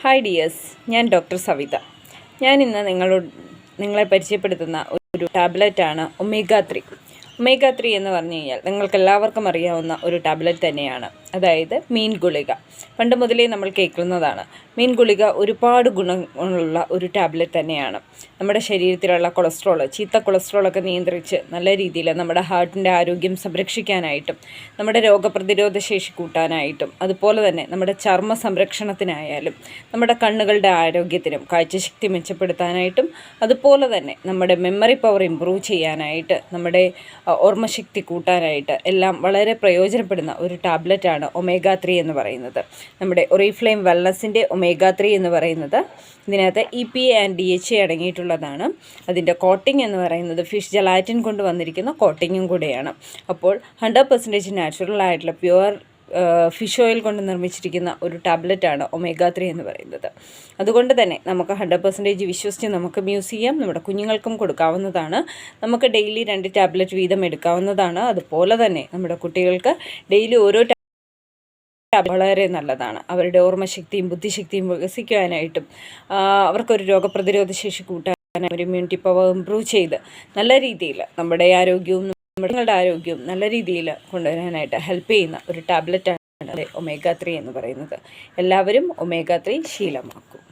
Hi dears, ഞാൻ doctor Savitha. ഞാൻ ഇന്ന് നിങ്ങളെ പരിചയപ്പെടുത്തുന്ന ഒരു ടാബ്ലറ്റാണ് ഒമേഗ 3. ഒമേഗ 3 എന്ന് പറഞ്ഞു കഴിഞ്ഞാൽ നിങ്ങൾക്കെല്ലാവർക്കും അറിയാവുന്ന ഒരു ടാബ്ലറ്റ് തന്നെയാണ്. അതായത് മീൻ ഗുളിക. പണ്ട് മുതലേ നമ്മൾ കേൾക്കുന്നതാണ്. മീൻ ഗുളിക ഒരുപാട് ഗുണങ്ങളുള്ള ഒരു ടാബ്ലറ്റ് തന്നെയാണ്. നമ്മുടെ ശരീരത്തിലുള്ള കൊളസ്ട്രോൾ, ചീത്ത കൊളസ്ട്രോളൊക്കെ നിയന്ത്രിച്ച് നല്ല രീതിയിൽ നമ്മുടെ ഹാർട്ടിൻ്റെ ആരോഗ്യം സംരക്ഷിക്കാനായിട്ടും നമ്മുടെ രോഗപ്രതിരോധ ശേഷി കൂട്ടാനായിട്ടും അതുപോലെ തന്നെ നമ്മുടെ ചർമ്മ സംരക്ഷണത്തിനായാലും നമ്മുടെ കണ്ണുകളുടെ ആരോഗ്യത്തിനും കാഴ്ചശക്തി മെച്ചപ്പെടുത്താനായിട്ടും അതുപോലെ തന്നെ നമ്മുടെ മെമ്മറി പവർ ഇമ്പ്രൂവ് ചെയ്യാനായിട്ട് നമ്മുടെ ഓർമ്മശക്തി കൂട്ടാനായിട്ട് എല്ലാം വളരെ പ്രയോജനപ്പെടുന്ന ഒരു ടാബ്ലറ്റാണ് ഒമേഗ 3 എന്ന് പറയുന്നത്. നമ്മുടെ ഒറിഫ്ലെയിം വെൽനസിൻ്റെ ഒമേഗ 3 എന്ന് പറയുന്നത് ഇതിനകത്ത് EPA ആൻഡ് DHA അടങ്ങിയിട്ടുള്ളതാണ്. അതിൻ്റെ കോട്ടിംഗ് എന്ന് പറയുന്നത് ഫിഷ് ജലാറ്റിൻ കൊണ്ട് വന്നിരിക്കുന്ന കോട്ടിങ്ങും കൂടെയാണ്. അപ്പോൾ 100% നാച്ചുറൽ ആയിട്ടുള്ള പ്യുവർ ഫിഷ് ഓയിൽ കൊണ്ട് നിർമ്മിച്ചിരിക്കുന്ന ഒരു ടാബ്ലറ്റാണ് ഒമേഗ 3 എന്ന് പറയുന്നത്. അതുകൊണ്ട് തന്നെ നമുക്ക് 100% വിശ്വസിച്ച് നമുക്ക് യൂസ് ചെയ്യാം. നമ്മുടെ കുഞ്ഞുങ്ങൾക്കും കൊടുക്കാവുന്നതാണ്. നമുക്ക് ഡെയിലി 2 ടാബ്ലറ്റ് വീതം എടുക്കാവുന്നതാണ്. അതുപോലെ തന്നെ നമ്മുടെ കുട്ടികൾക്ക് ഡെയിലി ഓരോ വളരെ നല്ലതാണ്. അവരുടെ ഓർമ്മശക്തിയും ബുദ്ധിശക്തിയും വികസിക്കാനായിട്ടും അവർക്കൊരു രോഗപ്രതിരോധ ശേഷി കൂട്ടാനും ഒരു ഇമ്മ്യൂണിറ്റി പവർ ഇമ്പ്രൂവ് ചെയ്ത് നല്ല രീതിയിൽ നമ്മുടെ ആരോഗ്യവും നമ്മുടെ ആരോഗ്യവും നല്ല രീതിയിൽ കൊണ്ടുവരാനായിട്ട് ഹെൽപ്പ് ചെയ്യുന്ന ഒരു ടാബ്ലറ്റാണ് ഒമേഗ 3 എന്ന് പറയുന്നത്. എല്ലാവരും ഒമേഗ 3 ശീലമാക്കും.